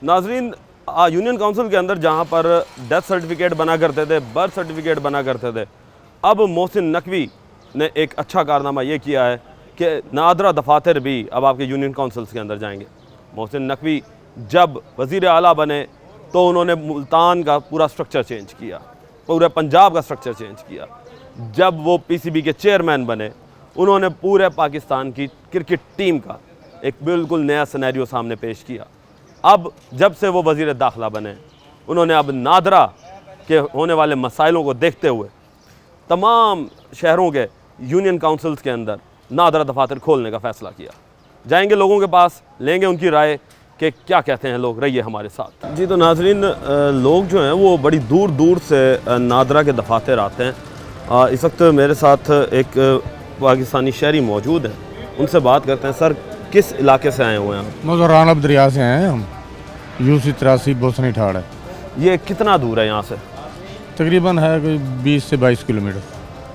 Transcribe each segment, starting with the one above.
नाजरीन, union council के अंदर जहाँ पर डेथ सर्टिफिकेट बना करते थे, बर्थ सर्टिफिकेट बना करते थे, अब मोहसिन नकवी ने एक अच्छा कारनामा ये किया है कि नादरा दफातर भी अब आपके यूनियन काउंसिल्स के अंदर जाएंगे। मोहसिन नकवी जब वज़ीर आला बने तो उन्होंने मुल्तान का पूरा स्ट्रक्चर चेंज किया, पूरे पंजाब का स्ट्रक्चर चेंज किया। जब वो पीसीबी के चेयरमैन बने, उन्होंने पूरे पाकिस्तान की क्रिकेट टीम का एक बिल्कुल नया सिनेरियो सामने पेश किया। अब जब से वो वज़ीर दाखिला बने, उन्होंने अब नादरा के होने वाले मसाइलों को देखते हुए तमाम शहरों के यूनियन काउंसिल्स के अंदर नादरा दफातर खोलने का फ़ैसला किया। जाएंगे लोगों के पास, लेंगे उनकी राय कि क्या कहते हैं लोग। रहिए हमारे साथ। जी तो नाजरीन, लोग जो हैं वो बड़ी दूर दूर से नादरा के दफातर आते हैं। इस वक्त मेरे साथ एक पाकिस्तानी शहरी मौजूद है, उनसे बात करते हैं। सर, किस इलाके से आए हुए हैं आप? मौजूद दरिया से आए हैं हम, यूसी 83 बोसनी ठाड़ है। ये कितना दूर है यहाँ से? तकरीबन है कोई 20 से 22 किलोमीटर।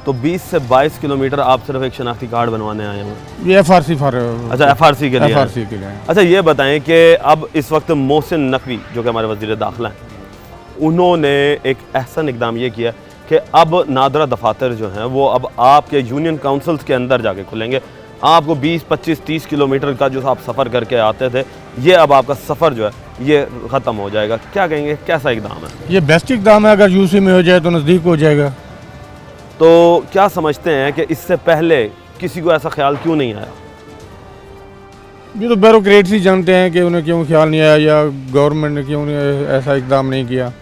तो 20 से 22 किलोमीटर आप सिर्फ एक शनाख्ती कार्ड बनवाने आए हैं? ये FRC अच्छा, FRC के लिए? FRC के लिए। अच्छा, ये बताएं कि अब इस वक्त मोहसिन नकवी जो कि हमारे वज़ीर दाखिला हैं, उन्होंने एक अहसन इकदाम ये किया कि अब नादरा दफातर जो हैं वो अब आपके यूनियन काउंसिल्स के अंदर जाके खुलेंगे। आपको 20, 25, 30 किलोमीटर का जो आप सफ़र करके आते थे, ये अब आपका सफ़र जो है ये ख़त्म हो जाएगा। क्या कहेंगे, कैसा इकदाम है? ये बेस्ट इकदाम है। अगर यूसी में हो जाए तो नज़दीक हो जाएगा। तो क्या समझते हैं कि इससे पहले किसी को ऐसा ख्याल क्यों नहीं आया? ये तो ब्यूरोक्रेट्स ही जानते हैं कि उन्हें क्यों ख्याल नहीं आया या गवर्नमेंट ने क्यों ऐसा इकदाम नहीं किया।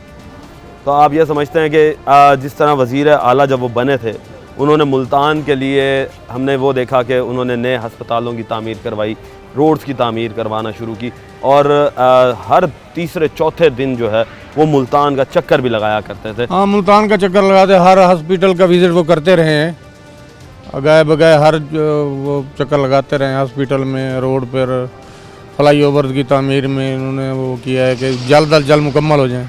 तो आप ये समझते हैं कि जिस तरह वज़ीर आला जब वो बने थे, उन्होंने मुल्तान के लिए, हमने वो देखा कि उन्होंने नए हस्पतालों की तामीर करवाई, रोड्स की तामीर करवाना शुरू की, और हर तीसरे चौथे दिन जो है वो मुल्तान का चक्कर भी लगाया करते थे। हाँ, मुल्तान का चक्कर लगाते, हर हॉस्पिटल का विजिट वो करते रहे हैं। अगाए बगाए हर वो चक्कर लगाते रहे हॉस्पिटल में, रोड पर, फ्लाई ओवर की तामीर में उन्होंने वो किया है कि जल्द अज जल्द मुकम्मल हो जाए।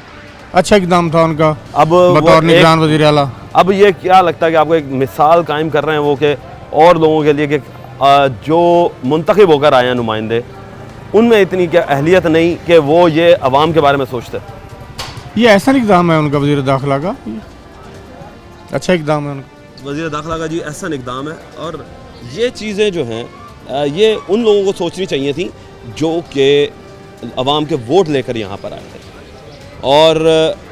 अच्छा इकदाम था उनका अब बतौर निगरान वज़ीर आला। अब ये क्या लगता है कि आपको एक मिसाल कायम कर रहे हैं वो कि और लोगों के लिए कि जो मुंतखब होकर आए हैं नुमाइंदे, उनमें इतनी क्या अहलियत नहीं कि वो ये अवाम के बारे में सोचते? ये ऐसा इकदाम है उनका वज़ीर दाखिला का, अच्छा इकदाम है उनका वज़ीर दाखिला का। जी, ऐसा इकदाम है। और ये चीज़ें जो हैं ये उन लोगों को सोचनी चाहिए थी जो कि अवाम के वोट लेकर यहाँ पर आए थे, और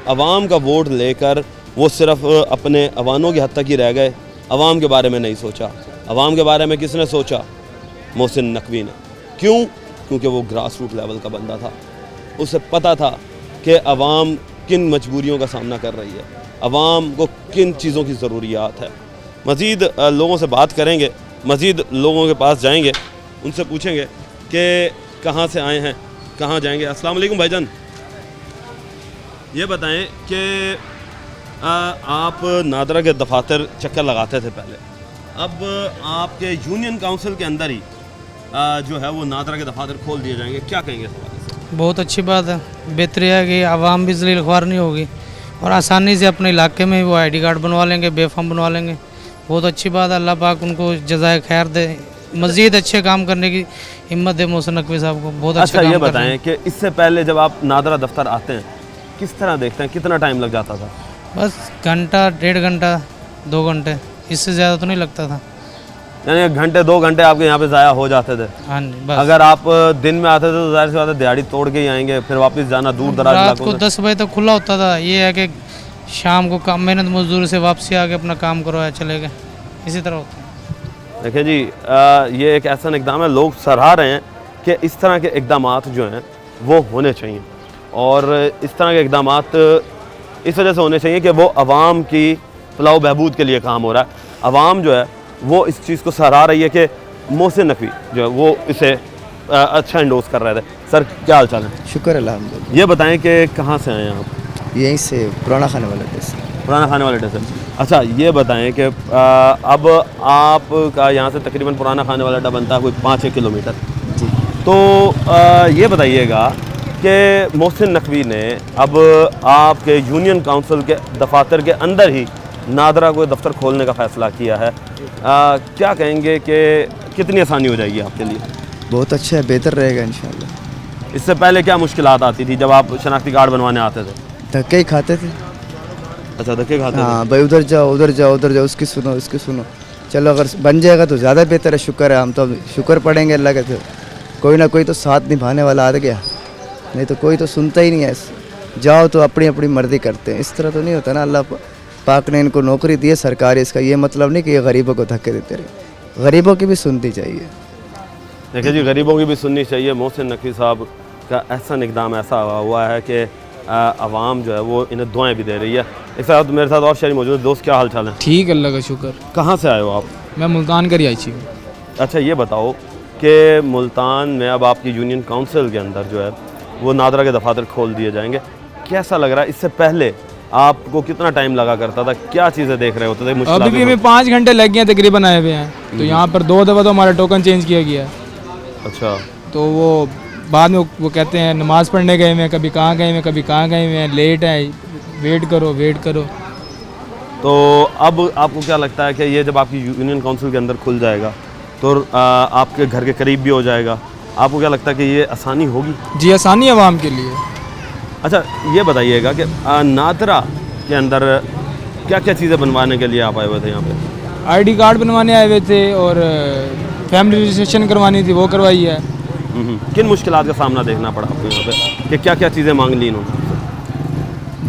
अवाम का वोट लेकर वो सिर्फ अपने अवानों की हद तक ही रह गए, अवाम के बारे में नहीं सोचा। अवाम के बारे में किसने सोचा? मोहसिन नकवी ने। क्यों? क्योंकि वो ग्रास रूट लेवल का बंदा था। उसे पता था कि अवाम किन मजबूरियों का सामना कर रही है, अवाम को किन चीज़ों की ज़रूरियात है। मज़ीद लोगों से बात करेंगे, मज़ीद लोगों के पास जाएंगे, उनसे पूछेंगे कि कहाँ से आए हैं, कहाँ जाएंगे। अस्सलाम वालेकुम भाईजान, ये बताएं कि आप नादरा के दफातर चक्कर लगाते थे पहले, अब आपके यूनियन काउंसिल के अंदर ही जो है वो नादरा के दफातर खोल दिए जाएंगे, क्या कहेंगे इस बारे से? बहुत अच्छी बात है। बेहतरी है कि आवाम भी ज़लील ख्वार नहीं होगी और आसानी से अपने इलाके में वो ID कार्ड बनवा लेंगे, बेफाम बनवा लेंगे। बहुत अच्छी बात है। अल्लाह पाक उनको जज़ाए खैर दे, मज़ीद अच्छे काम करने की हिम्मत दे मोहसिन नकवी साहब को। बहुत अच्छा ये बताएं कि इससे पहले जब आप नादरा दफ्तर आते हैं, किस तरह देखते हैं, कितना टाइम लग जाता था? बस घंटा, 1.5 घंटा, 2 घंटे, इससे ज़्यादा तो नहीं लगता था। यानी घंटे 2 घंटे आपके यहाँ पे ज़ाया हो जाते थे? हाँ जी, बस। अगर आप दिन में आते थे तो जाहिर सी बात है दिहाड़ी तोड़ के ही आएंगे, फिर वापस जाना दूर दराज रात को 10 बजे तक खुला होता था। ये है कि शाम को काम मेहनत मजदूरी से वापसी आके अपना काम करवाया चले गए, इसी तरह होता है। देखिए जी, ये एक ऐसा इकदाम है, लोग सराह रहे हैं कि इस तरह के इकदामात जो हैं वो होने चाहिए, और इस तरह के इकदामात इस वजह से होने चाहिए कि वो अवाम की फलाह बहबूद के लिए काम हो रहा है। अवाम जो है वो इस चीज़ को सराह रही है कि मोहसिन नकवी जो है वो इसे अच्छा इंडोर्स कर रहे थे। सर, क्या हाल चाल है? शुक्र अल्हम्दुलिल्लाह। ये बताएं कि कहाँ से आए हैं आप? यहीं से पुराना खाने वाला टेस्ट। पुराना खाने वाले अड्डे से। अच्छा, ये बताएं कि अब आपका यहाँ से तकरीबन पुराना खाने वाला अड्डा बनता है कोई 5-6 किलोमीटर जी। तो ये बताइएगा कि मोहसिन नकवी ने अब आपके यूनियन काउंसिल के दफातर के अंदर ही नादरा को दफ्तर खोलने का फ़ैसला किया है, क्या कहेंगे कि कितनी आसानी हो जाएगी आपके लिए? बहुत अच्छा है, बेहतर रहेगा इंशाल्लाह। इससे पहले क्या मुश्किलात आती थी जब आप शनाख्ती कार्ड बनवाने आते थे? धक्के ही खाते थे। अच्छा, धक्के खाते थे। हाँ भाई, उधर जाओ उधर जाओ उधर जाओ, उसकी सुनो उसकी सुनो। चलो अगर बन जाएगा तो ज़्यादा बेहतर है, शुक्र है। हम तो अब शुक्र पड़ेंगे अल्लाह के, तो कोई ना कोई तो साथ निभाने वाला आ गया, नहीं तो कोई तो सुनता ही नहीं है। जाओ तो अपनी अपनी मर्जी करते हैं, इस तरह तो नहीं होता ना। अल्लाह पाक ने इनको नौकरी दी है सरकारी, इसका ये मतलब नहीं कि ये गरीबों को धक्के देते रहे, गरीबों की भी सुनती चाहिए। देखिए जी, गरीबों की भी सुननी चाहिए। मोहसिन नकवी साहब का एहसन इकदाम ऐसा हुआ है कि आवाम जो है वो इन्हें दुआएं भी दे रही है। एक साथ मेरे साथ और शहरी मौजूद। दोस्त, क्या हाल चाल है? ठीक, अल्लाह का शुक्र। कहाँ से आए हो आप? मैं मुल्तान का रिहायशी हूँ। अच्छा, ये बताओ कि मुल्तान में अब आपकी यूनियन काउंसिल के अंदर जो है वो नादरा के दफातर खोल दिए जाएंगे, कैसा लग रहा है? इससे पहले आपको कितना टाइम लगा करता था, क्या चीज़ें देख रहे होते थे? अभी भी हमें 5 घंटे लग गए हैं तकरीबन आए हुए हैं, तो यहाँ पर 2 दफ़ा तो हमारा टोकन चेंज किया गया है। अच्छा, तो वो बाद में वो कहते हैं नमाज़ पढ़ने गए हुए हैं, कभी कहाँ गए हुए हैं, कभी कहाँ गए हुए हैं, लेट है, वेट करो। तो अब आपको क्या लगता है कि ये जब आपकी यूनियन काउंसिल के अंदर खुल जाएगा तो आपके घर के करीब भी हो जाएगा, आपको क्या लगता है कि ये आसानी होगी? जी, आसानी आवाम के लिए। अच्छा, ये बताइएगा कि नादरा के अंदर क्या क्या चीज़ें बनवाने के लिए आप आए हुए थे यहाँ पे? ID कार्ड बनवाने आए हुए थे और फैमिली रजिस्ट्रेशन करवानी थी, वो करवाई है। किन मुश्किलात का सामना देखना पड़ा आपको यहाँ पे कि क्या क्या चीज़ें मांग ली इन्होंने?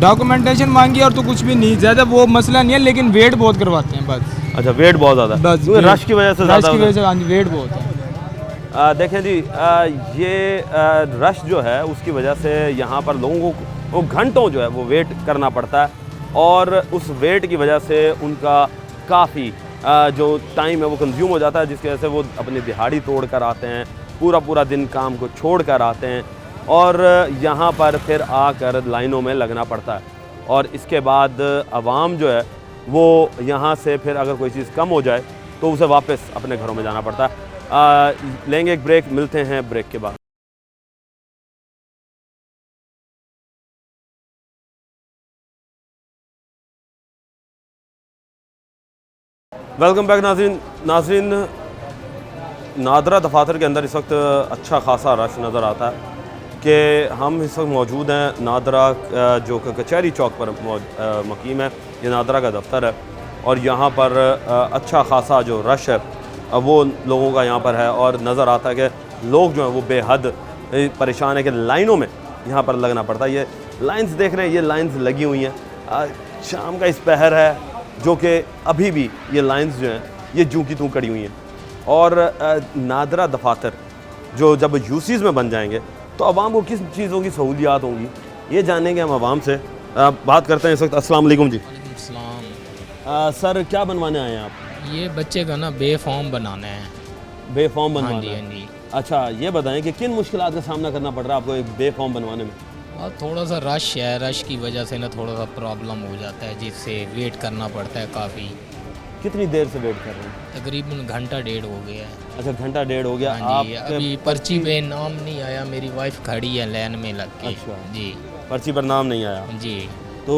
डॉक्यूमेंटेशन मांगी और तो कुछ भी नहीं, ज़्यादा वो मसला नहीं है, लेकिन वेट बहुत करवाते हैं बस। अच्छा, वेट बहुत ज़्यादा, बस रश की वजह से ज़्यादा? रश की वजह से, हाँ जी, वेट बहुत है। देखें जी, ये रश जो है उसकी वजह से यहाँ पर लोगों को घंटों जो है वो वेट करना पड़ता है, और उस वेट की वजह से उनका काफ़ी जो टाइम है वो कंज्यूम हो जाता है, जिसकी वजह से वो अपनी दिहाड़ी तोड़ कर आते हैं, पूरा दिन काम को छोड़ कर आते हैं, और यहाँ पर फिर आकर लाइनों में लगना पड़ता है। और इसके बाद आवाम जो है वो यहाँ से फिर अगर कोई चीज़ कम हो जाए तो उसे वापस अपने घरों में जाना पड़ता है। लेंगे एक ब्रेक, मिलते हैं ब्रेक के बाद। वेलकम बैक नाज़रीन, नादरा दफातर के अंदर इस वक्त अच्छा खासा रश नज़र आता है कि हम इस वक्त मौजूद हैं नादरा जो कचहरी चौक पर मकीम है। ये नादरा का दफ्तर है और यहाँ पर अच्छा खासा जो रश है वो लोगों का यहाँ पर है, और नज़र आता है कि लोग जो हैं वो बेहद परेशान है कि लाइनों में यहाँ पर लगना पड़ता है। ये लाइन्स देख रहे हैं, ये लाइन्स लगी हुई हैं। शाम का इस पहर है जो कि अभी भी ये लाइन्स जो हैं ये जूं की तूं कड़ी हुई हैं। और नादरा दफातर जो जब यूसीज़ में बन जाएंगे तो आवाम को किस चीज़ों की सहूलियात होंगी, ये जानेंगे हम आवाम से। बात करते हैं इस वक्त। अस्सलाम वालेकुम जी। सर, क्या बनवाने आए हैं आप? ये बच्चे का ना बे फॉर्म बनाना है। बे फॉर्म बनवाना हाँ जी, है? हाँ जी। अच्छा, ये बताएं कि किन मुश्किलात का सामना करना पड़ रहा है आपको एक बे फॉर्म बनवाने में? और थोड़ा सा रश है, रश की वजह से ना थोड़ा सा प्रॉब्लम हो जाता है, जिससे वेट करना पड़ता है काफ़ी। कितनी देर से वेट कर रहे हैं? तकरीबन घंटा डेढ़ हो गया है। अच्छा, घंटा डेढ़ हो गया। हाँ जी, आपके अभी पर्ची पे नाम नहीं आया, मेरी वाइफ खड़ी है लाइन में लग के। अच्छा। जी पर्ची पर नाम नहीं आया, जी तो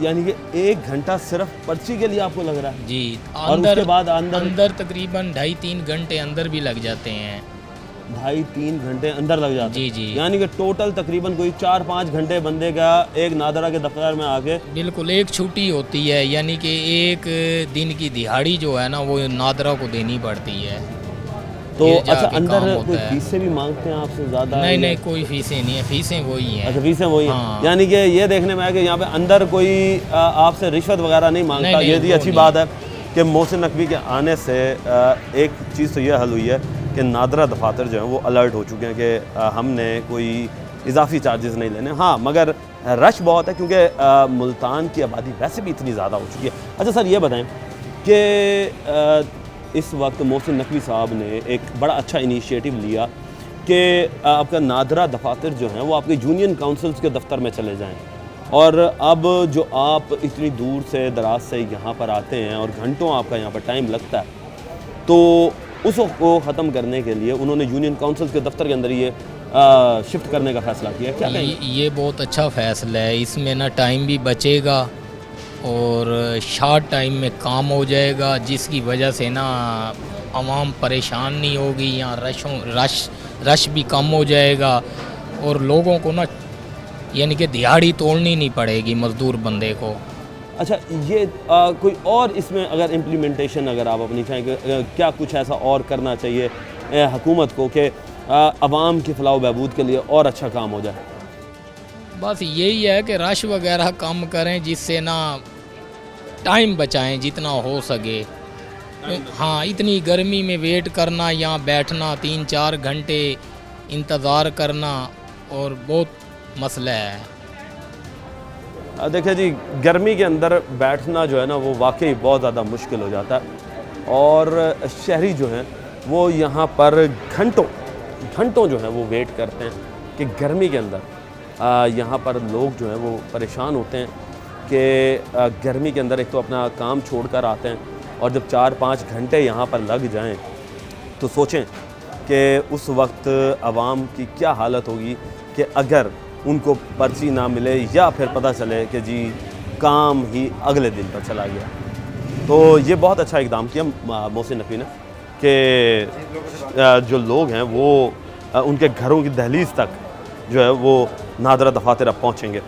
यानी कि 1 घंटा सिर्फ पर्ची के लिए आपको लग रहा है? जी। और उसके बाद अंदर तकरीबन 2.5-3 घंटे अंदर भी लग जाते हैं। 2.5-3 घंटे अंदर लग जाते हैं? जी। यानी कि टोटल तकरीबन कोई 4-5 घंटे बंदे का एक नादरा के दफ्तर में आके। बिल्कुल, एक छुट्टी होती है, यानी कि एक दिन की दिहाड़ी जो है ना वो नादरा को देनी पड़ती है। तो ये अच्छा, जाके अंदर काम होता कोई है। फीसें भी मांगते हैं आपसे ज़्यादा? नहीं, कोई फीसें नहीं है, फीसें वही हैं। अच्छा, फीसें वही हैं। हाँ। यानी कि ये देखने में आया कि यहाँ पे अंदर कोई आपसे रिश्वत वगैरह नहीं मांगता। नहीं, ये भी वो अच्छी नहीं। बात है कि मोहसिन नकवी के आने से एक चीज़ तो ये हल हुई है कि नादरा दफातर जो हैं वो अलर्ट हो चुके हैं कि हमने कोई इजाफी चार्जेस नहीं लेने। हाँ, मगर रश बहुत है क्योंकि मुल्तान की आबादी वैसे भी इतनी ज़्यादा हो चुकी है। अच्छा सर, ये बताएं कि इस वक्त मोहसिन नकवी साहब ने एक बड़ा अच्छा इनिशिएटिव लिया कि आपका नादरा दफातर जो हैं वो आपके यूनियन काउंसिल्स के दफ्तर में चले जाएं, और अब जो आप इतनी दूर से दराज से यहाँ पर आते हैं और घंटों आपका यहाँ पर टाइम लगता है, तो उसको ख़त्म करने के लिए उन्होंने यूनियन काउंसिल्स के दफ्तर के अंदर ये शिफ्ट करने का फ़ैसला किया। क्या ये बहुत अच्छा फ़ैसला है। इसमें ना टाइम भी बचेगा और शॉर्ट टाइम में काम हो जाएगा, जिसकी वजह से ना आवाम परेशान नहीं होगी, यहाँ रश भी कम हो जाएगा और लोगों को ना यानी कि दिहाड़ी तोड़नी नहीं पड़ेगी मज़दूर बंदे को। अच्छा, ये कोई और इसमें अगर इम्प्लीमेंटेशन अगर आप अपनी चाहें कि क्या कुछ ऐसा और करना चाहिए हुकूमत को कि आवाम की फलाह बहबूद के लिए और अच्छा काम हो जाए? बस यही है कि रश वगैरह कम करें जिससे ना टाइम बचाएं जितना हो सके। हाँ, इतनी गर्मी में वेट करना, यहाँ बैठना 3-4 घंटे इंतज़ार करना और बहुत मसला है। देखिए जी, गर्मी के अंदर बैठना जो है ना वो वाकई बहुत ज़्यादा मुश्किल हो जाता है और शहरी जो हैं वो यहाँ पर घंटों जो है वो वेट करते हैं कि गर्मी के अंदर यहाँ पर लोग जो हैं वो परेशान होते हैं कि गर्मी के अंदर एक तो अपना काम छोड़कर आते हैं और जब 4-5 घंटे यहाँ पर लग जाएं तो सोचें कि उस वक्त आवाम की क्या हालत होगी कि अगर उनको पर्ची ना मिले या फिर पता चले कि जी काम ही अगले दिन पर चला गया। तो ये बहुत अच्छा इक़दाम किया मोहसिन नकवी ने कि जो लोग हैं वो उनके घरों की दहलीज़ तक जो है वो नादरा दफातर अब पहुँचेंगे।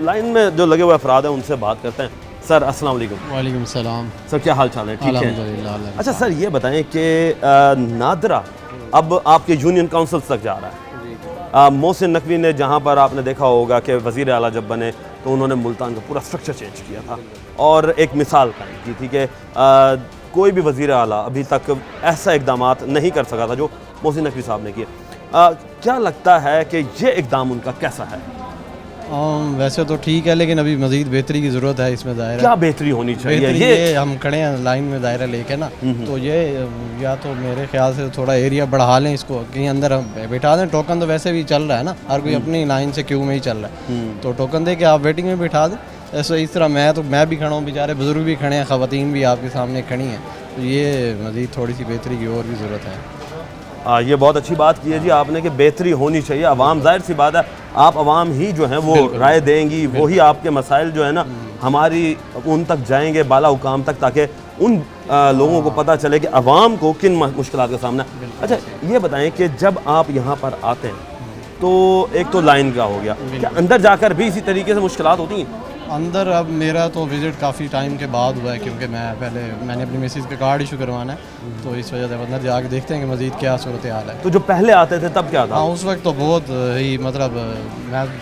लाइन में जो लगे हुए अफराद हैं उनसे बात करते हैं। सर अस्सलाम वालेकुम। वालेकुम सलाम। सर क्या हाल चाल है? ठीक है अल्हम्दुलिल्लाह। अच्छा सर, ये बताएं कि नादरा अब आपके यूनियन काउंसिल तक जा रहा है। मोहसिन नकवी ने जहाँ पर आपने देखा होगा कि वज़ीर आला जब बने तो उन्होंने मुल्तान का पूरा स्ट्रक्चर चेंज किया था और एक मिसाल कायम की थी कि कोई भी वज़ीर आला अभी तक ऐसा इक़दामात नहीं कर सका था जो मोहसिन नकवी साहब ने किए। क्या लगता है कि ये इक़दाम उनका कैसा है? वैसे तो ठीक है लेकिन अभी मज़ीद बेहतरी की ज़रूरत है इसमें ज़ाहिर है। क्या बेहतरी होनी चाहिए? बेहतरी ये हम खड़े हैं लाइन में दायरा लेके ना, तो ये या तो मेरे ख्याल से थोड़ा एरिया बढ़ा लें, इसको कहीं अंदर हम बैठा दें। टोकन तो वैसे भी चल रहा है ना, हर कोई अपनी लाइन से क्यू में ही चल रहा है, तो टोकन दे के आप वेटिंग में बिठा दें। ऐसे इस तरह मैं भी खड़ा हूँ, बेचारे बुज़ुर्ग भी खड़े हैं, ख़वातीन भी आपके सामने खड़ी हैं, तो ये मज़ीद थोड़ी सी बेहतरी की और भी ज़रूरत है। ये बहुत अच्छी बात की है जी आपने कि बेहतरी होनी चाहिए। आवाम, जाहिर सी बात है, आप आवाम ही जो है वो राय देंगी, वही आपके मसाइल जो है ना हमारी उन तक जाएंगे, बाला हुकाम तक, ताकि उन लोगों को पता चले कि आवाम को किन मुश्किलात का सामना। अच्छा, ये बताएं कि जब आप यहाँ पर आते हैं तो एक तो लाइन का हो गया, क्या अंदर जाकर भी इसी तरीके से मुश्किलात होती हैं? अंदर अब मेरा तो विज़िट काफ़ी टाइम के बाद हुआ है, क्योंकि मैंने अपनी मिसेज़ का कार्ड इशू करवाना है, तो इस वजह से अंदर जाके देखते हैं कि मज़ीद क्या सूरत हाल है। तो जो पहले आते थे तब क्या था? हाँ, उस वक्त तो बहुत ही मतलब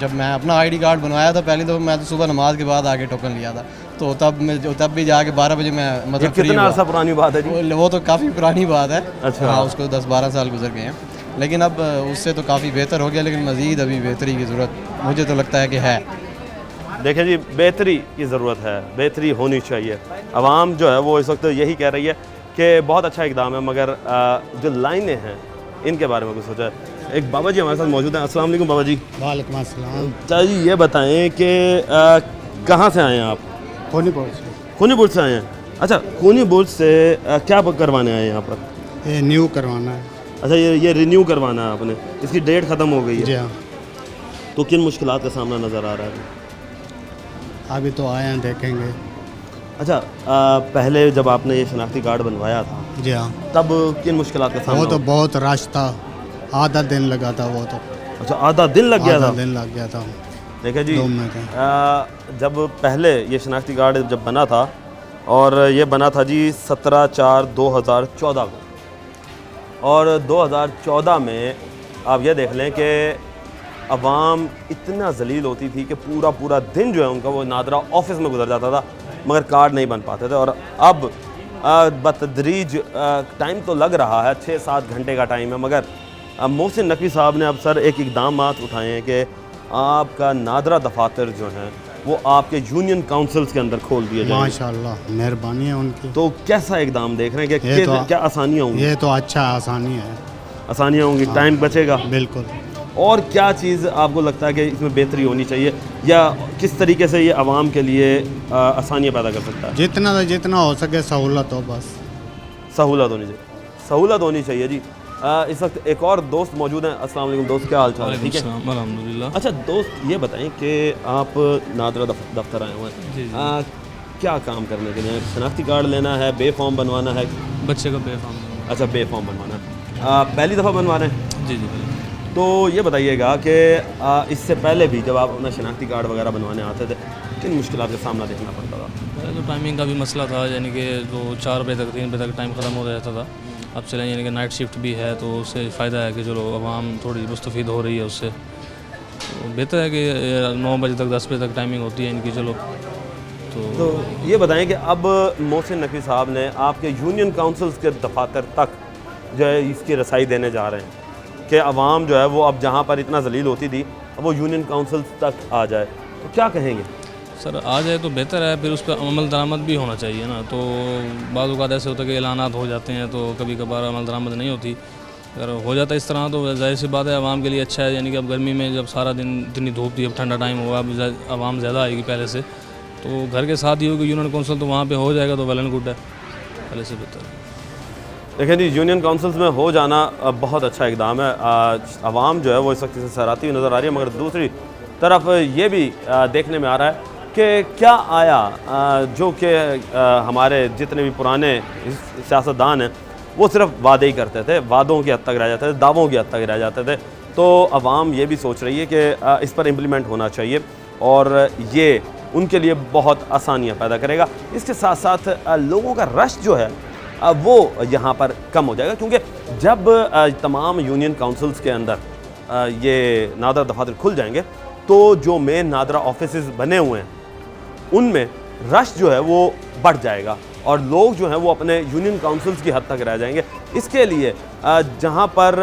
जब मैं अपना ID कार्ड बनवाया था पहले, तो मैं तो सुबह नमाज के बाद आके टोकन लिया था, तो तब भी जाके 12 बजे मैं मतलब कितना अर्सा पुरानी बात है जी? वो तो काफ़ी पुरानी बात है। अच्छा। हाँ, उसको 10-12 साल गुजर गए हैं, लेकिन अब उससे तो काफ़ी बेहतर हो गया, लेकिन मज़ीद अभी बेहतरी की ज़रूरत मुझे तो लगता है कि है। देखिए जी, बेहतरी की ज़रूरत है, बेहतरी होनी चाहिए। आवाम जो है वो इस वक्त यही कह रही है कि बहुत अच्छा इक़दाम है, मगर जो लाइनें हैं इनके बारे में कुछ सोचा है। एक बाबा जी हमारे साथ मौजूद हैं। अस्सलाम वालेकुम बाबा जी। वालेकुम अस्सलाम। अच्छा जी, ये बताएं कि कहाँ से आए हैं आप? खोनीपुर से। खूनीपुर से आए हैं। अच्छा, खूनीपुर से क्या करवाने आए हैं यहाँ पर? ये न्यू करवाना है। अच्छा, ये रिन्यू करवाना है आपने, इसकी डेट ख़त्म हो गई है। जी हाँ। तो किन मुश्किलात का सामना नज़र आ रहा है? अभी तो आए हैं, देखेंगे। अच्छा, पहले जब आपने ये शनाख्ती कार्ड बनवाया था जी हाँ, तब किन मुश्किलात का सामना? वो तो बहुत रश था, आधा दिन लगा था वो तो। अच्छा, आधा दिन लग गया था? आधा दिन लग गया था। देखिए जी, 2 मिनट जब पहले ये शनाख्ती कार्ड जब बना था, और ये बना था जी 17/4/2014 को, और 2014 में आप ये देख लें कि अवाम इतना जलील होती थी कि पूरा दिन जो है उनका वो नादरा ऑफिस में गुजर जाता था, मगर कार्ड नहीं बन पाते थे। और अब बतदरीज टाइम तो लग रहा है, 6-7 घंटे का टाइम है, मगर मोहसिन नकवी साहब ने अब सर एक इक़दामात उठाए हैं कि आपका नादरा दफातर जो हैं वो आपके यूनियन काउंसिल्स के अंदर खोल दिए जाएंगे। माशाल्लाह, मेहरबानी है उनकी। तो कैसा इक़दाम देख रहे हैं कि ये तो- क्या आसानियाँ होंगी? ये तो अच्छा आसानी है। आसानियाँ होंगी, टाइम बचेगा। बिल्कुल। और क्या चीज़ आपको लगता है कि इसमें बेहतरी होनी चाहिए, या किस तरीके से ये आवाम के लिए आसानियाँ पैदा कर सकता है? जितना हो सके सहूलत हो, बस सहूलत होनी चाहिए, सहूलत होनी चाहिए जी। इस वक्त एक और दोस्त मौजूद हैं। अस्सलाम वालेकुम दोस्त, क्या हाल चाल है? ठीक है, अल्हम्दुलिल्लाह। अच्छा दोस्त, ये बताएं कि आप नादरा दफ्तर आए हुए हैं, क्या काम करने के लिए? शनाख्ती कार्ड लेना है, बे फॉर्म बनवाना है? बच्चे का बे फॉर्म। अच्छा, बे फॉर्म बनवाना है। पहली दफ़ा बनवा रहे हैं? जी जी। तो ये बताइएगा कि इससे पहले भी जब आप अपना शनाख्ती कार्ड वगैरह बनवाने आते थे किन मुश्किलात का सामना देखना पड़ता था? पहले तो टाइमिंग का भी मसला था, यानी कि जो 4 बजे तक 3 बजे तक टाइम ख़त्म हो जाता था। अब चलें यानी कि नाइट शिफ्ट भी है तो उससे फ़ायदा है कि चलो आवाम थोड़ी मुस्तफ़ीद हो रही है उससे। तो बेहतर है कि 9 बजे तक 10 बजे तक टाइमिंग होती है इनकी। चलो तो ये बताएं कि अब मोहसिन नकवी साहब ने आपके यूनियन काउंसिल्स के दफातर तक जो है इसकी रसाई देने जा रहे हैं कि आवाम जो है वो अब जहाँ पर इतना जलील होती थी अब वो यूनियन काउंसिल्स तक आ जाए, तो क्या कहेंगे? सर आ जाए तो बेहतर है, फिर उस पर अमल दरामद भी होना चाहिए ना। तो बाज़ औक़ात ऐसे होता है कि ऐलानात हो जाते हैं तो कभी कभार अमल दरामद नहीं होती। अगर हो जाता इस तरह तो जाहिर सी बात है आवाम के लिए अच्छा है। यानी कि अब गर्मी में जब सारा दिन इतनी धूप थी, अब ठंडा टाइम हुआ, अब आवाम ज़्यादा आएगी पहले से, तो घर के साथ ही होगी यूनियन काउंसिल तो वहाँ पे हो जाएगा तो वेल एंड गुड है, पहले से बेहतर। देखें जी, यूनियन काउंसिल्स में हो जाना बहुत अच्छा इकदाम है। आवाम जो है वो इस वक्त से सहराती हुई नज़र आ रही है, मगर दूसरी तरफ ये भी देखने में आ रहा है कि क्या आया जो कि हमारे जितने भी पुराने सियासतदान हैं वो सिर्फ वादे ही करते थे, वादों की हद तक रह जाते थे, दावों की हद तक रह जाते थे। तो आवाम ये भी सोच रही है कि इस पर इम्प्लीमेंट होना चाहिए और ये उनके लिए बहुत आसानियाँ पैदा करेगा। इसके साथ साथ लोगों का रश जो है वो यहाँ पर कम हो जाएगा, क्योंकि जब तमाम यूनियन काउंसिल्स के अंदर ये नादरा दफातर खुल जाएंगे तो जो मेन नादरा ऑफिसेस बने हुए हैं उनमें रश जो है वो बढ़ जाएगा और लोग जो हैं वो अपने यूनियन काउंसिल्स की हद तक रह जाएंगे। इसके लिए जहाँ पर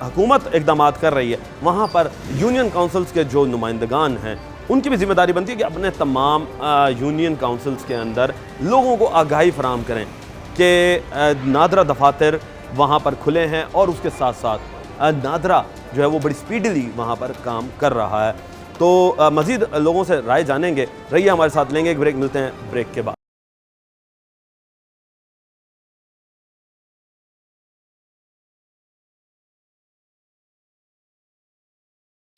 हुकूमत इक़दाम कर रही है वहाँ पर यूनियन काउंसिल्स के जो नुमाइंदगान हैं उनकी भी जिम्मेदारी बनती है कि अपने तमाम यूनियन काउंसिल्स के अंदर लोगों को आगाही फराहम करें कि नादरा दफातर वहाँ पर खुले हैं और उसके साथ साथ नादरा जो है वो बड़ी स्पीडली वहाँ पर काम कर रहा है। तो मज़ीद लोगों से राय जानेंगे, रहिए हमारे साथ, लेंगे एक ब्रेक, मिलते हैं ब्रेक के बाद।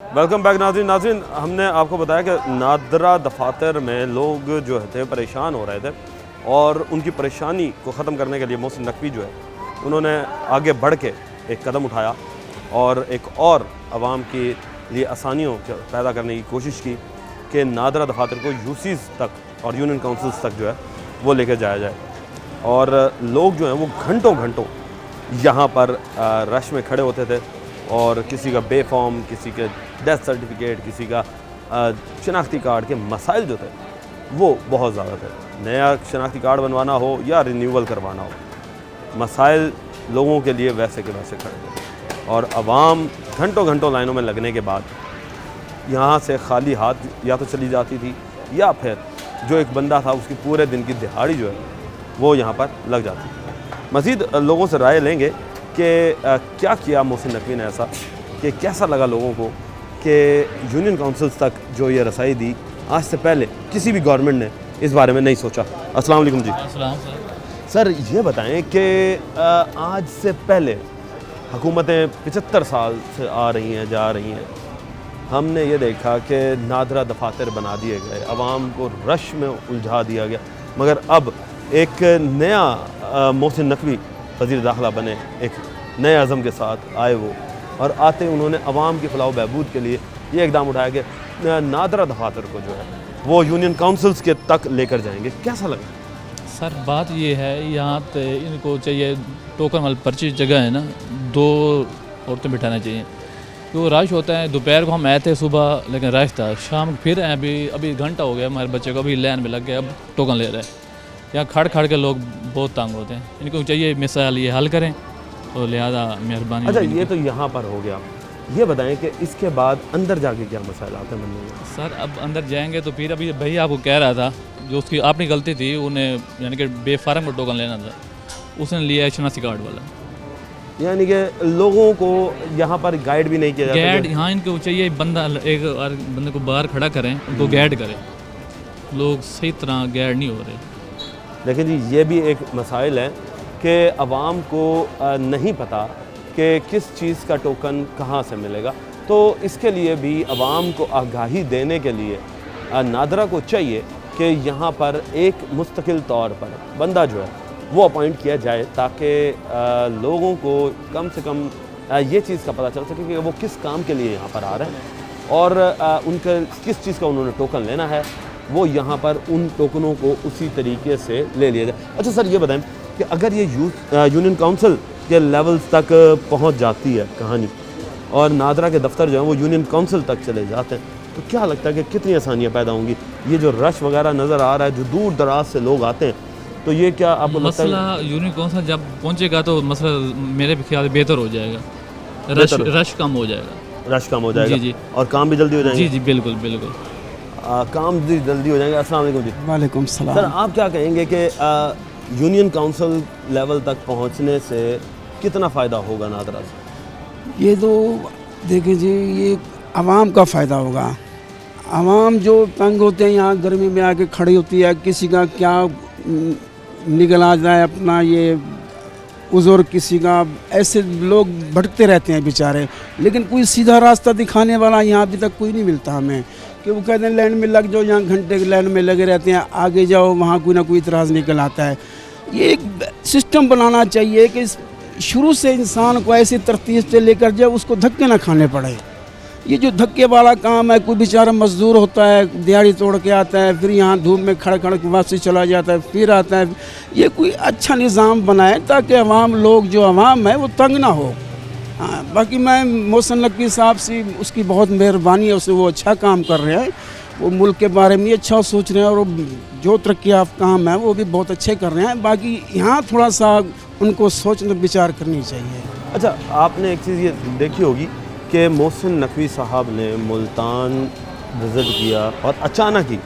वेलकम बैक नाज़रीन, हमने आपको बताया कि नादरा दफातर में लोग जो थे परेशान हो रहे थे और उनकी परेशानी को ख़त्म करने के लिए मोहसिन नकवी जो है उन्होंने आगे बढ़ के एक कदम उठाया और एक और आवाम के लिए आसानियों पैदा करने की कोशिश की कि नादरा दफातर को यूसीज़ तक और यूनियन काउंसिल्स तक जो है वो लेकर जाया जाए। और लोग जो हैं वो घंटों घंटों यहाँ पर रश में खड़े होते थे और किसी का बे फॉर्म, किसी के डेथ सर्टिफिकेट, किसी का शनाख्ती कार्ड के मसाइल जो थे वो बहुत ज़्यादा थे। नया शनाख्ती कार्ड बनवाना हो या रिन्यूअल करवाना हो, मसाइल लोगों के लिए वैसे के वैसे खड़े थे और आवाम घंटों घंटों लाइनों में लगने के बाद यहाँ से खाली हाथ या तो चली जाती थी या फिर जो एक बंदा था उसकी पूरे दिन की दिहाड़ी जो है वो यहाँ पर लग जाती थी। मज़ीद लोगों से राय लेंगे कि क्या किया मोहसिन नकवी ने ऐसा कि कैसा लगा लोगों को कि यूनियन काउंसिल्स तक जो ये रसाई दी, आज से पहले किसी भी गवर्नमेंट ने इस बारे में नहीं सोचा। अस्सलाम वालेकुम जी। अस्सलाम सर, ये बताएं कि आज से पहले हुकूमतें 75 साल से आ रही हैं, जा रही हैं, हमने ये देखा कि नादरा दफातर बना दिए गए, आवाम को रश में उलझा दिया गया, मगर अब एक नया मोहसिन नकवी वज़ीर दाखिला बने, एक नए अज़म के साथ आए वो, और आते उन्होंने आवाम की फलाह बहबूद के लिए ये इक़दाम उठाया कि नादरा दफातर को जो है वो यूनियन काउंसिल्स के तक लेकर जाएंगे। कैसा लगा? सर बात ये है, यहाँ पे इनको चाहिए टोकन वाली पर्ची जगह है ना, 2 औरतें बिठाना चाहिए, तो रश होता है। दोपहर को हम आए थे सुबह, लेकिन रश था, शाम फिर अभी घंटा हो गया हमारे बच्चे को, अभी लाइन में लग गए, अब टोकन ले रहे हैं। यहाँ खड़ खड़ के लोग बहुत तंग होते हैं, इनको चाहिए मिसाल ये हल करें, तो लिहाजा मेहरबानी। अच्छा, ये तो यहाँ पर हो गया, ये बताएं कि इसके बाद अंदर जाके क्या मसाइल आते हैं बनने में? सर अब अंदर जाएंगे तो फिर अभी भैया आपको कह रहा था, जो उसकी अपनी गलती थी, उन्हें यानी कि बेफारम को टोकन लेना था, उसने लिया है शनाख्ती कार्ड वाला, यानी कि लोगों को यहाँ पर गाइड भी नहीं किया जाता। गाइड यहाँ इनको चाहिए बंदा, एक और बंदे को बाहर खड़ा करें, उनको गाइड करें, लोग सही तरह गाइड नहीं हो रहे। देखिए जी, ये भी एक मसाइल है कि आवाम को नहीं पता कि किस चीज़ का टोकन कहाँ से मिलेगा, तो इसके लिए भी आवाम को आगाही देने के लिए नादरा को चाहिए कि यहाँ पर एक मुस्तकिल तौर पर बंदा जो है वो अपॉइंट किया जाए, ताकि लोगों को कम से कम ये चीज़ का पता चल सके कि वो किस काम के लिए यहाँ पर आ रहे हैं और उनका किस चीज़ का उन्होंने टोकन लेना है, वो यहाँ पर उन टोकनों को उसी तरीके से ले लिया जाए। अच्छा सर, ये बताएं कि अगर ये यूनियन काउंसिल के लेवल्स तक पहुँच जाती है कहानी और नादरा के दफ्तर जो हैं वो यूनियन काउंसिल तक चले जाते हैं, तो क्या लगता है कि कितनी आसानियाँ पैदा होंगी? ये जो रश वगैरह नज़र आ रहा है, जो दूर दराज से लोग आते हैं, तो ये क्या आपको लगता है? मसला यूनियन काउंसिल जब पहुंचेगा तो मसला मेरे ख्याल से बेहतर हो जाएगा, रश कम हो जाएगा। रश कम हो जाएगा जी जी, और काम भी जल्दी हो जाएंगे। जी जी बिल्कुल बिल्कुल, काम भी जल्दी हो जाएगा। अस्सलाम वालेकुम जी। वालेकुम सर, सलाम। आप क्या कहेंगे कि यूनियन काउंसिल लेवल तक पहुंचने से कितना फ़ायदा होगा नादरा से? ये तो देखिए जी, ये आवाम का फ़ायदा होगा। आवाम जो तंग होते हैं यहाँ गर्मी में आके खड़ी होती है, किसी का क्या निकल आ जाए अपना ये उज़र, किसी का, ऐसे लोग भटकते रहते हैं बेचारे। लेकिन कोई सीधा रास्ता दिखाने वाला यहाँ अभी तक कोई नहीं मिलता हमें, कि वो कहते हैं लाइन में लग जाओ, यहाँ घंटे की लाइन में लगे रहते हैं, आगे जाओ वहाँ कोई ना कोई इतराज़ निकल आता है। ये एक सिस्टम बनाना चाहिए कि शुरू से इंसान को ऐसी तरतीब से लेकर जाए, उसको धक्के ना खाने पड़े। ये जो धक्के वाला काम है, कोई बेचारा मजदूर होता है, दिहाड़ी तोड़ के आता है, फिर यहाँ धूप में खड़ खड़ के वापसी चला जाता है, फिर आता है। ये कोई अच्छा निज़ाम बनाए ताकि अवाम लोग, जो अवाम है वो तंग ना हो। हाँ, बाकी मैं मोहसिन नकवी साहब से उसकी बहुत मेहरबानी है, उससे वो अच्छा काम कर रहे हैं, वो मुल्क के बारे में अच्छा सोच रहे हैं और जो तरक्की याफ्ता काम है वो भी बहुत अच्छे कर रहे हैं। बाकी यहाँ थोड़ा सा उनको सोचने विचार करनी चाहिए। अच्छा, आपने एक चीज़ ये देखी होगी कि मोहसिन नकवी साहब ने मुल्तान विज़िट किया और अचानक ही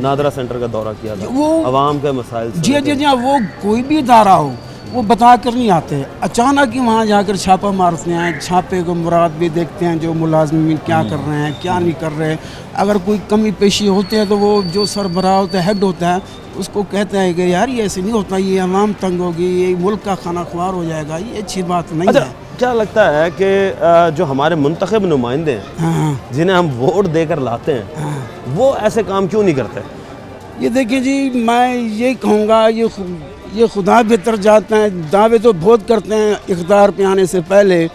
नादरा सेंटर का दौरा किया था, वो अवाम के मसाइल से। जी जी जी, वो कोई भी इदारा हो वो बता कर नहीं आते, अचानक ही वहाँ जाकर छापा मारते हैं। छापे को मुराद भी देखते हैं जो मुलाजिम क्या कर रहे हैं, क्या नहीं कर रहे। अगर कोई कमी पेशी होते हैं तो वो जो सरबराह होता है, हेड होता है, उसको कहते हैं कि यार ये ऐसे नहीं होता, ये अवाम तंग होगी, ये मुल्क का खाना ख्वार हो जाएगा, ये अच्छी बात नहीं है। क्या लगता है कि जो हमारे मुंतखब नुमाइंदे हैं, हाँ, जिन्हें हम वोट देकर लाते हैं, हाँ। वो ऐसे काम क्यों नहीं करते? ये देखिए जी, मैं ये कहूँगा, ये खुदा बेहतर जाता है। दावे तो बहुत करते हैं इक़्तिदार पे आने से पहले,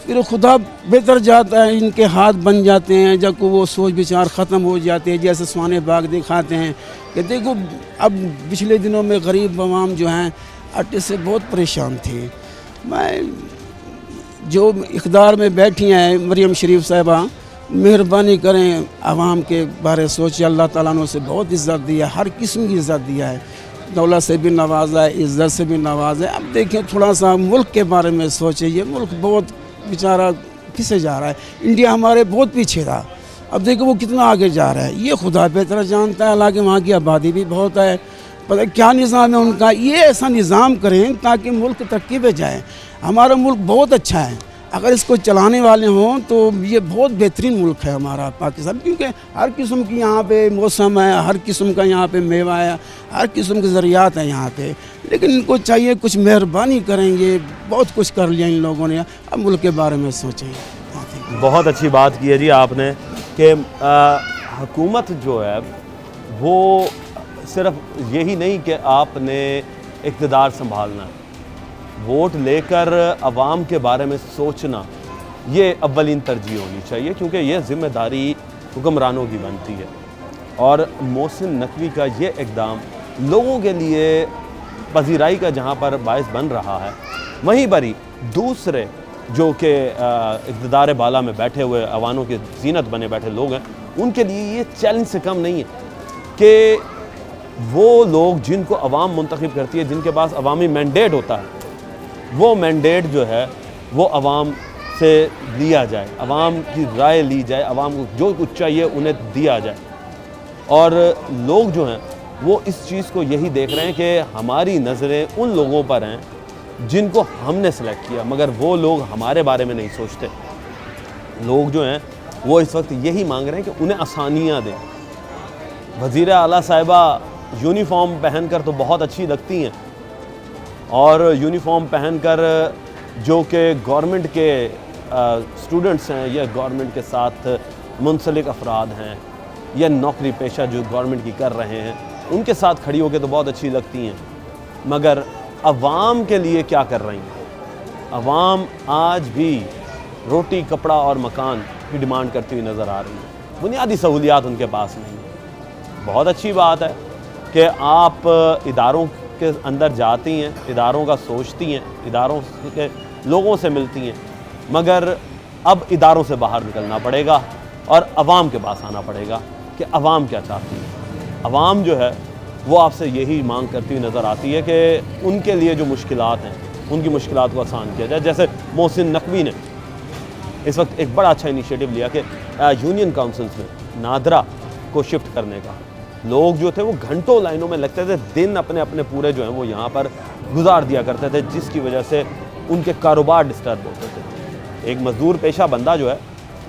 फिर खुदा बेहतर जाता है, इनके हाथ बन जाते हैं जब को वो सोच विचार ख़त्म हो जाते हैं। जैसे सुहाने बाग दिखाते हैं कि देखो अब पिछले दिनों में गरीब आवाम जो हैं आटे से बहुत परेशान थे। मैं जो इक़्तिदार में बैठी हैं मरियम शरीफ साहिबा, मेहरबानी करें आवाम के बारे सोचें। अल्लाह ताला ने उसे बहुत इज़्ज़त दी है, हर किस्म की इज़्ज़त दिया है, दौलत से भी नवाजा है, इज़्ज़त से भी नवाजा है। अब देखें, थोड़ा सा मुल्क के बारे में सोचें। ये मुल्क बहुत बेचारा किसे जा रहा है। इंडिया हमारे बहुत पीछे था, अब देखो वो कितना आगे जा रहा है। ये खुदा बेहतर जानता है, हालांकि वहाँ की आबादी भी बहुत है, पता क्या निज़ाम है उनका। ये ऐसा निज़ाम करें ताकि मुल्क तरक्की पे जाए। हमारा मुल्क बहुत अच्छा है, अगर इसको चलाने वाले हों तो ये बहुत बेहतरीन मुल्क है हमारा पाकिस्तान, क्योंकि हर किस्म की यहाँ पे मौसम है, हर किस्म का यहाँ पे मेवा है, हर किस्म के ज़रियात हैं यहाँ पे। लेकिन इनको चाहिए कुछ मेहरबानी करेंगे, बहुत कुछ कर लिया इन लोगों ने, अब मुल्क के बारे में सोचें। बहुत अच्छी बात की है जी आपने कि हुकूमत जो है वो सिर्फ यही नहीं कि आपने इक़्तिदार संभालना है, वोट लेकर अवाम के बारे में सोचना ये अव्वलीन तरजीह होनी चाहिए, क्योंकि ये ज़िम्मेदारी हुक्मरानों की बनती है। और मोहसिन नकवी का ये इक़दाम लोगों के लिए पजीराई का जहाँ पर बायस बन रहा है, वहीं पर ही दूसरे जो कि इक़्तिदार बाला में बैठे हुए अवानों की जीनत बने बैठे लोग हैं, उनके लिए ये चैलेंज से कम नहीं है कि वो लोग जिनको अवाम मुंतखब करती है, जिनके पास अवामी मैंडेट होता है, वो मैंडेट जो है वो अवाम से लिया जाए, अवाम की राय ली जाए, अवाम को जो कुछ चाहिए उन्हें दिया जाए। और लोग जो हैं वो इस चीज़ को यही देख रहे हैं कि हमारी नज़रें उन लोगों पर हैं जिनको हमने सेलेक्ट किया, मगर वो लोग हमारे बारे में नहीं सोचते। लोग जो हैं वो इस वक्त यही मांग रहे हैं कि उन्हें आसानियाँ दें। वज़ीर आला साहिबा यूनिफॉर्म पहनकर तो बहुत अच्छी लगती हैं, और यूनिफॉर्म पहनकर जो कि गवर्नमेंट के स्टूडेंट्स हैं या गवर्नमेंट के साथ मुंसलिक अफराद हैं या नौकरी पेशा जो गवर्नमेंट की कर रहे हैं, उनके साथ खड़ी होकर तो बहुत अच्छी लगती हैं, मगर अवाम के लिए क्या कर रही हैं? अवाम आज भी रोटी, कपड़ा और मकान की डिमांड करती हुई नज़र आ रही है। बुनियादी सहूलियात उनके पास नहीं है। बहुत अच्छी बात है कि आप इदारों के अंदर जाती हैं, इदारों का सोचती हैं, इदारों के लोगों से मिलती हैं, मगर अब इदारों से बाहर निकलना पड़ेगा और अवाम के पास आना पड़ेगा कि अवाम क्या चाहती है। अवाम जो है वो आपसे यही मांग करती हुई नज़र आती है कि उनके लिए जो मुश्किलात हैं उनकी मुश्किलात को आसान किया जाए। जैसे मोहसिन नकवी ने इस वक्त एक बड़ा अच्छा इनिशिएटिव लिया कि यूनियन काउंसिल्स में नादरा को शिफ्ट करने का। लोग जो थे वो घंटों लाइनों में लगते थे, दिन अपने अपने पूरे जो हैं वो यहाँ पर गुजार दिया करते थे, जिसकी वजह से उनके कारोबार डिस्टर्ब होते थे। एक मजदूर पेशा बंदा जो है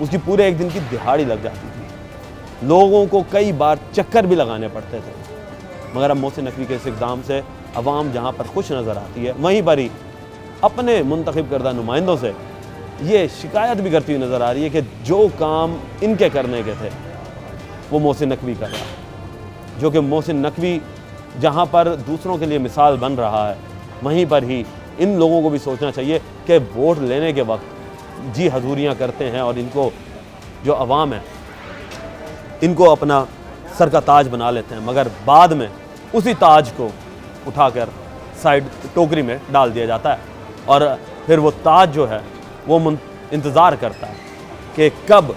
उसकी पूरे एक दिन की दिहाड़ी लग जाती थी, लोगों को कई बार चक्कर भी लगाने पड़ते थे। मगर अब मोहसिन नकवी के इस इक़दाम से अवाम जहाँ पर खुश नज़र आती है, वहीं पर ही अपने मुंतखब करदा नुमाइंदों से ये शिकायत भी करती हुई नज़र आ रही है कि जो काम इनके करने के थे वो मोहसिन नकवी कर रहा है। जो कि मोहसिन नकवी जहाँ पर दूसरों के लिए मिसाल बन रहा है, वहीं पर ही इन लोगों को भी सोचना चाहिए कि वोट लेने के वक्त जी हजूरियाँ करते हैं और इनको जो अवाम है इनको अपना सर का ताज बना लेते हैं, मगर बाद में उसी ताज को उठाकर साइड टोकरी में डाल दिया जाता है और फिर वो ताज जो है वो इंतज़ार करता है कि कब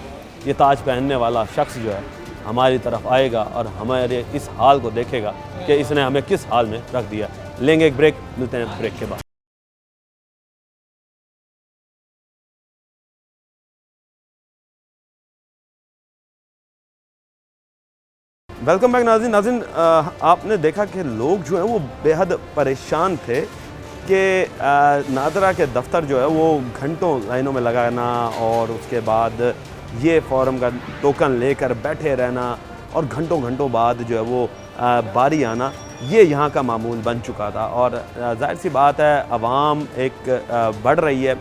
ये ताज पहनने वाला शख्स जो है हमारी तरफ आएगा और हमारे इस हाल को देखेगा कि इसने हमें किस हाल में रख दिया। लेंगे एक ब्रेक, मिलते हैं ब्रेक के बाद। वेलकम बैक नाज़रीन। आपने देखा कि लोग जो हैं वो बेहद परेशान थे कि नादरा के दफ्तर जो है वो घंटों लाइनों में लगाना और उसके बाद ये फॉर्म का टोकन लेकर बैठे रहना और घंटों घंटों बाद जो है वो बारी आना, ये यहाँ का मामूल बन चुका था। और जाहिर सी बात है अवाम एक बढ़ रही है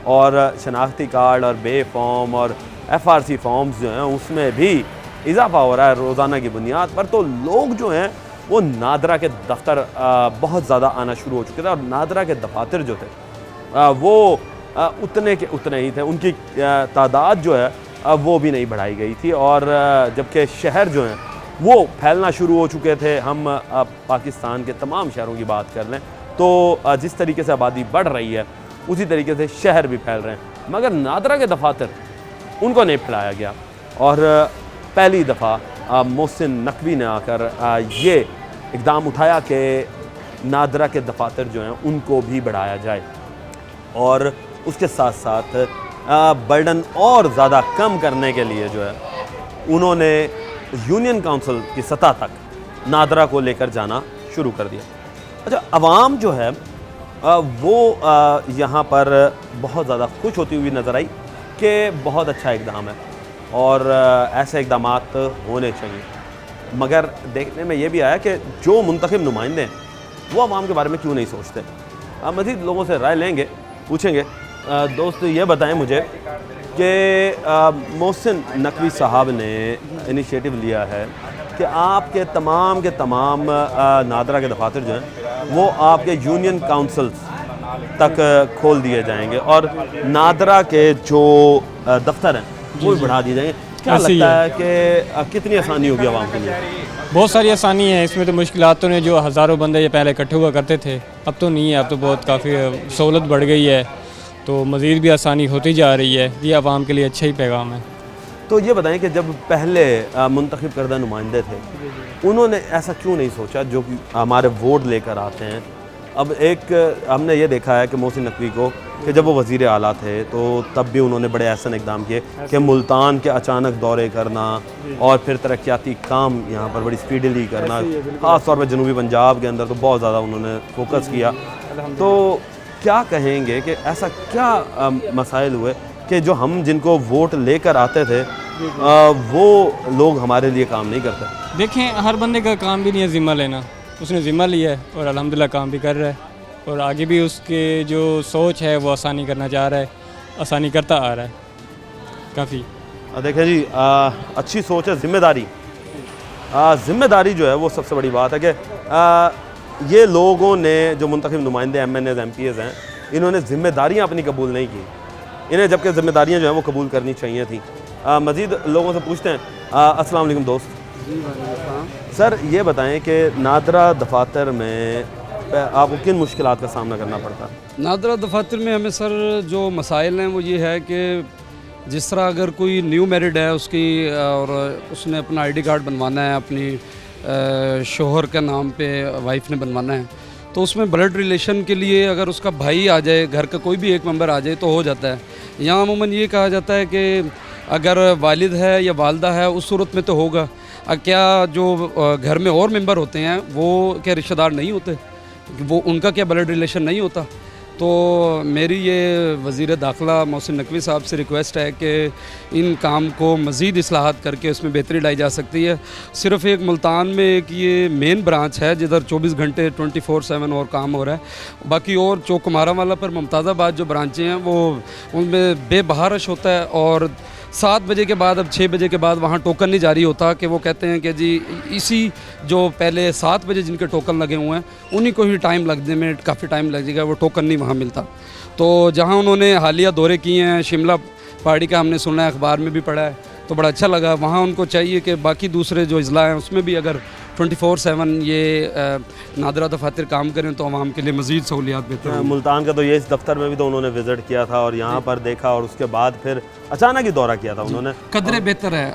और शनाख्ती कार्ड और बे फॉर्म और FRC फॉर्म्स जो हैं उसमें भी इजाफा हो रहा है रोज़ाना की बुनियाद पर। तो लोग जो हैं वो नादरा के दफ्तर बहुत ज़्यादा आना शुरू हो चुके थे और नादरा के दफातर जो थे वो उतने के उतने ही थे, उनकी तादाद जो है वो भी नहीं बढ़ाई गई थी। और जबकि शहर जो हैं वो फैलना शुरू हो चुके थे। हम पाकिस्तान के तमाम शहरों की बात कर लें तो जिस तरीके से आबादी बढ़ रही है उसी तरीके से शहर भी फैल रहे हैं, मगर नादरा के दफातर उनको नहीं फैलाया गया। और पहली दफ़ा मोहसिन नकवी ने आकर ये इक़दाम उठाया कि नादरा के दफातर जो हैं उनको भी बढ़ाया जाए और उसके साथ साथ बर्डन और ज़्यादा कम करने के लिए जो है उन्होंने यूनियन काउंसिल की सतह तक नादरा को लेकर जाना शुरू कर दिया। अच्छा, अवाम जो है वो यहाँ पर बहुत ज़्यादा खुश होती हुई नज़र आई कि बहुत अच्छा इक़दाम है और ऐसे इक़दाम होने चाहिए। मगर देखने में ये भी आया कि जो मुंतखब नुमाइंदे हैं वो अवाम के बारे में क्यों नहीं सोचते। मज़ीद लोगों से राय लेंगे, पूछेंगे। दोस्त ये बताएं मुझे कि मोहसिन नकवी साहब ने इनिशिएटिव लिया है कि आपके तमाम के तमाम नादरा के दफातर जो हैं वो आपके यूनियन काउंसिल्स तक खोल दिए जाएंगे और नादरा के जो दफ्तर हैं वो भी बढ़ा दिए जाएंगे। क्या लगता है कि कितनी आसानी होगी आवाम के लिए? बहुत सारी आसानी है इसमें। तो मुश्किलात तो नहीं, जो हज़ारों बंदे ये पहले इकट्ठे हुआ करते थे अब तो नहीं है, अब तो बहुत काफ़ी सहूलत बढ़ गई है, तो मज़ीद भी आसानी होती जा रही है। ये आवाम के लिए अच्छा ही पैगाम है। तो ये बताएं कि जब पहले मुंतखब करदा नुमाइंदे थे उन्होंने ऐसा क्यों नहीं सोचा जो कि हमारे वोट लेकर आते हैं। अब एक हमने ये देखा है कि मोहसिन नकवी को कि जब वो वज़ीर आला थे तो तब भी उन्होंने बड़े ऐसा इक़दाम किए कि मुल्तान के अचानक दौरे करना और फिर तरक्याती काम यहाँ पर बड़ी स्पीडली करना, ख़ास तौर पर जनूबी पंजाब के अंदर तो बहुत ज़्यादा उन्होंने फोकस किया। तो क्या कहेंगे कि ऐसा क्या मसाइल हुए कि जो हम जिनको वोट लेकर आते थे वो लोग हमारे लिए काम नहीं करते? देखें, हर बंदे का काम भी नहीं है ज़िम्मा लेना, उसने ज़िम्मा लिया है और अल्हम्दुलिल्लाह काम भी कर रहा है और आगे भी उसके जो सोच है वो आसानी करना चाह रहा है, आसानी करता आ रहा है काफ़ी। देखें जी, अच्छी सोच है। ज़िम्मेदारी ज़िम्मेदारी जो है वो सबसे बड़ी बात है कि ये लोगों ने जो मुंतखब नुमाइंदे MNAs MPAs हैं इन्होंने ज़िम्मेदारियाँ अपनी कबूल नहीं की। इन्हें जबकि जिम्मेदारियाँ जो हैं वो कबूल करनी चाहिए थी। मज़ीद लोगों से पूछते हैं। अस्सलाम वालेकुम दोस्त। सर ये बताएं कि नादरा दफातर में आपको किन मुश्किलात का सामना करना पड़ता है? नादरा दफातर में हमें सर जो मसाइल हैं वो ये है कि जिस तरह अगर कोई न्यू मैरिड है उसकी और उसने अपना आईडी कार्ड बनवाना है अपनी शोहर के नाम पे वाइफ ने बनवाना है, तो उसमें ब्लड रिलेशन के लिए अगर उसका भाई आ जाए, घर का कोई भी एक मेंबर आ जाए तो हो जाता है। यहाँ अमूमन ये कहा जाता है कि अगर वालिद है या वालदा है उस सूरत में तो होगा, क्या जो घर में और मेंबर होते हैं वो क्या रिश्तेदार नहीं होते, वो उनका क्या ब्लड रिलेशन नहीं होता? तो मेरी ये वज़ीर दाखिला मोहसिन नकवी साहब से रिक्वेस्ट है कि इन काम को मज़ीद इस्लाहात करके उसमें बेहतरी लाई जा सकती है। सिर्फ़ एक मुल्तान में एक ये मेन ब्रांच है जिधर 24 घंटे 24/7 और काम हो रहा है। बाकी और चौकुमारा वाला पर मुमताज़ाबाद जो ब्रांचें हैं वो उनमें बेबहा रश होता है और 7 बजे के बाद अब 6 बजे के बाद वहाँ टोकन नहीं जारी होता कि वो कहते हैं कि जी इसी जो पहले 7 बजे जिनके टोकन लगे हुए हैं उन्हीं को ही टाइम लगने में काफ़ी टाइम लग जाएगा, वो टोकन नहीं वहाँ मिलता। तो जहाँ उन्होंने हालिया दौरे किए हैं, शिमला पहाड़ी का हमने सुना है, अखबार में भी पढ़ा है, तो बड़ा अच्छा लगा। वहाँ उनको चाहिए कि बाकी दूसरे जो अजला हैं उसमें भी अगर 24/7 ये नादरा दफातर काम करें तो आवाम के लिए मज़ीद सहूलियात बेहतर हैं। मुल्तान का तो ये इस दफ्तर में भी तो उन्होंने विज़िट किया था और यहाँ पर देखा और उसके बाद फिर अचानक ही दौरा किया था उन्होंने। कदरे बेहतर है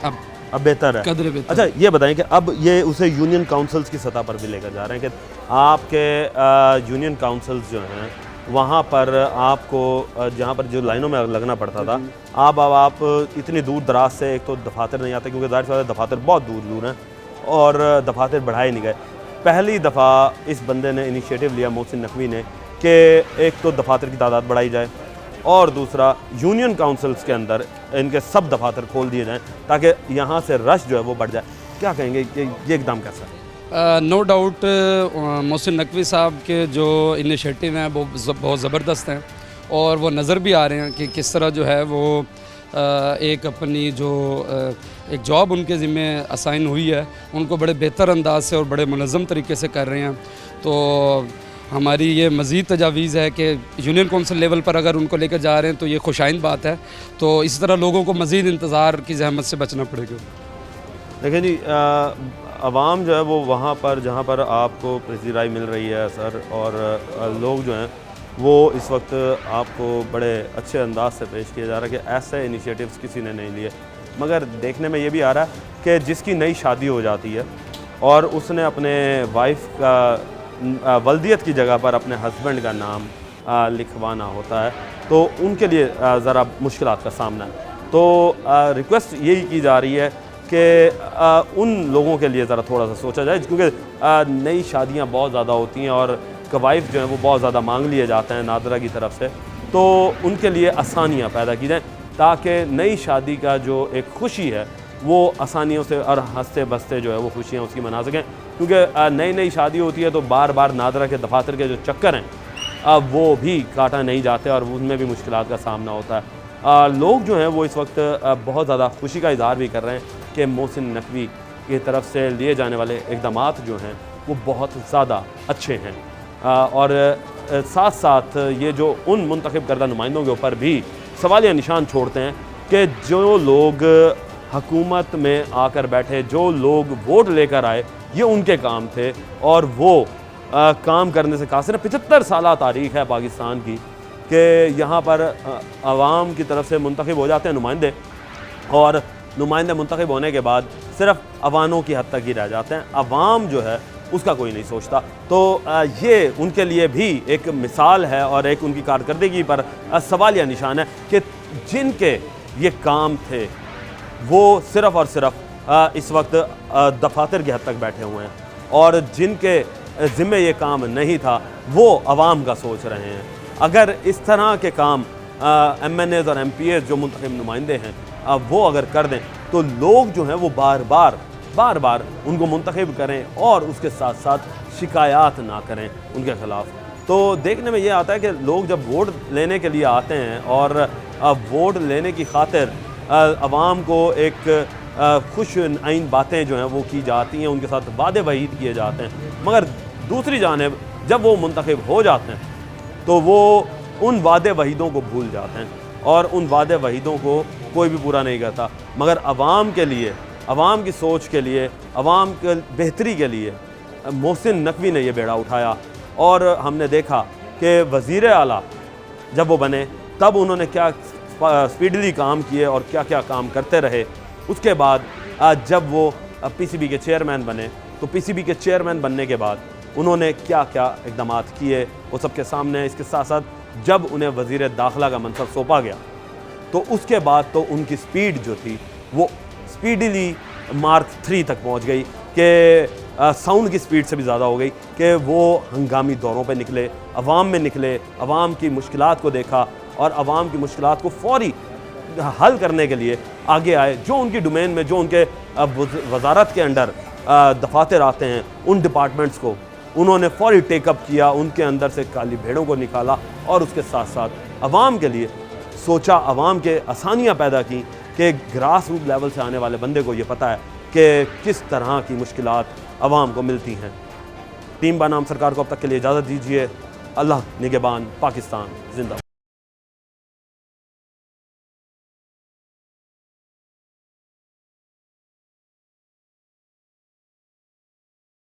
अब बेहतर है, कदरे बेहतर। अच्छा ये बताएं कि अब ये उसे यूनियन काउंसिल्स की सतह पर भी लेकर जा रहे हैं कि आपके यूनियन काउंसिल्स जो हैं वहाँ पर आपको जहाँ पर जो लाइनों में लगना पड़ता था, अब आप इतनी दूर दराज से एक तो दफातर नहीं आते क्योंकि ज़ाहिर सी बात है दफातर बहुत दूर दूर हैं और दफातर बढ़ाए नहीं गए। पहली दफ़ा इस बंदे ने इनिशिएटिव लिया मोहसिन नकवी ने कि एक तो दफातर की तादाद बढ़ाई जाए और दूसरा यूनियन काउंसिल्स के अंदर इनके सब दफातर खोल दिए जाएँ ताकि यहाँ से रश जो है वो बढ़ जाए। क्या कहेंगे कि ये एकदम कैसा है? नो डाउट मोहसिन नकवी साहब के जो इनिशिएटिव हैं वो बहुत ज़बरदस्त हैं और वो नज़र भी आ रहे हैं कि किस तरह जो है वो एक अपनी जो एक जॉब उनके ज़िम्मे असाइन हुई है उनको बड़े बेहतर अंदाज से और बड़े मुनज़्ज़म तरीके से कर रहे हैं। तो हमारी ये मज़ीद तजावीज़ है कि यूनियन कौंसिल लेवल पर अगर उनको लेकर जा रहे हैं तो ये खुशाइन बात है। तो इस तरह लोगों को मज़ीद इंतज़ार की ज़हमत से बचना पड़ेगा। देखिए जी, आवाम जो है वो वहाँ पर जहाँ पर आपको पजीराई मिल रही है सर, और लोग जो हैं वो इस वक्त आपको बड़े अच्छे अंदाज से पेश किया जा रहा है कि ऐसे इनिशिएटिव्स किसी ने नहीं लिए। मगर देखने में ये भी आ रहा है कि जिसकी नई शादी हो जाती है और उसने अपने वाइफ का वल्दियत की जगह पर अपने हस्बैंड का नाम लिखवाना होता है तो उनके लिए ज़रा मुश्किलात का सामना है। तो रिक्वेस्ट यही की जा रही है कि उन लोगों के लिए ज़रा थोड़ा सा सोचा जाए क्योंकि नई शादियां बहुत ज़्यादा होती हैं और कवाइफ जो हैं वो बहुत ज़्यादा मांग लिए जाते हैं नादरा की तरफ से, तो उनके लिए आसानियां पैदा की जाएँ ताकि नई शादी का जो एक खुशी है वो आसानियों से और हंसते बसते जो है वो खुशियाँ उसकी मना सकें। क्योंकि नई नई शादी होती है तो बार बार नादरा के दफातर के जो चक्कर हैं अब वो भी काटा नहीं जाते और उनमें भी मुश्किलात का सामना होता है। लोग जो हैं वो इस वक्त बहुत ज़्यादा खुशी का इजहार भी कर रहे हैं कि मोहसिन नकवी की तरफ से लिए जाने वाले इक़दामात जो हैं वो बहुत ज़्यादा अच्छे हैं और साथ साथ ये जो उन मुंतखब करदा नुमाइंदों के ऊपर भी सवालिया निशान छोड़ते हैं कि जो लोग हुकूमत में आकर बैठे, जो लोग वोट लेकर आए, ये उनके काम थे और वो काम करने से कासिर है। 75 साल तारीख़ है पाकिस्तान की कि यहाँ पर आवाम की तरफ से मुंतखब हो जाते हैं नुमाइंदे और नुमाइंदे मुंतखब होने के बाद सिर्फ अवानों की हद तक ही रह जाते हैं, अवाम जो है उसका कोई नहीं सोचता। तो ये उनके लिए भी एक मिसाल है और एक उनकी कारकर्दगी पर सवालिया निशान है कि जिनके ये काम थे वो सिर्फ़ और सिर्फ इस वक्त दफातर की हद तक बैठे हुए हैं और जिनके ज़िम्मे ये काम नहीं था वो अवाम का सोच रहे हैं। अगर इस तरह के काम MNAs और MPAs जो मुंतखब नुमाइंदे हैं वो अगर कर दें तो लोग जो हैं वो बार बार उनको मुंतखब करें और उसके साथ साथ शिकायत ना करें उनके ख़िलाफ़। तो देखने में ये आता है कि लोग जब वोट लेने के लिए आते हैं और वोट लेने की खातिर अवाम को एक खुश आइन बातें जो हैं वो की जाती हैं, उनके साथ वादे वहीद किए जाते हैं, मगर दूसरी जानिब जब वो मुंतखब हो जाते हैं तो वो उन वादे वहीदों को भूल जाते हैं। और उन वादे वहीदों को कोई भी पूरा नहीं करता, मगर अवाम के लिए, अवाम की सोच के लिए, अवाम के बेहतरी के लिए मोहसिन नकवी ने यह बेड़ा उठाया। और हमने देखा कि वज़ीर आला जब वो बने तब उन्होंने क्या स्पीडली काम किए और क्या क्या काम करते रहे। उसके बाद जब वो पीसीबी के चेयरमैन बने तो पीसीबी के चेयरमैन बनने के बाद उन्होंने क्या क्या इक़दाम किए वो सबके सामने। इसके साथ साथ जब उन्हें वज़ीर दाखिला का मनसब सौंपा गया तो उसके बाद तो उनकी स्पीड जो थी वो स्पीडली मार्क 3 तक पहुंच गई कि साउंड की स्पीड से भी ज़्यादा हो गई कि वो हंगामी दौरों पे निकले, अवाम में निकले, अवाम की मुश्किलात को देखा और अवाम की मुश्किलात को फौरी हल करने के लिए आगे आए। जो उनकी डोमेन में, जो उनके वजारत के अंडर दफातर आते हैं, उन डिपार्टमेंट्स को उन्होंने फौरी टेकअप किया, उनके अंदर से काली भेड़ों को निकाला और उसके साथ साथ अवाम के लिए सोचा, अवाम के आसानियाँ पैदा की कि ग्रास रूट लेवल से आने वाले बंदे को ये पता है कि किस तरह की मुश्किलात अवाम को मिलती हैं। टीम बनाम सरकार को अब तक के लिए इजाज़त दीजिए। अल्लाह निगहबान, पाकिस्तान जिंदा।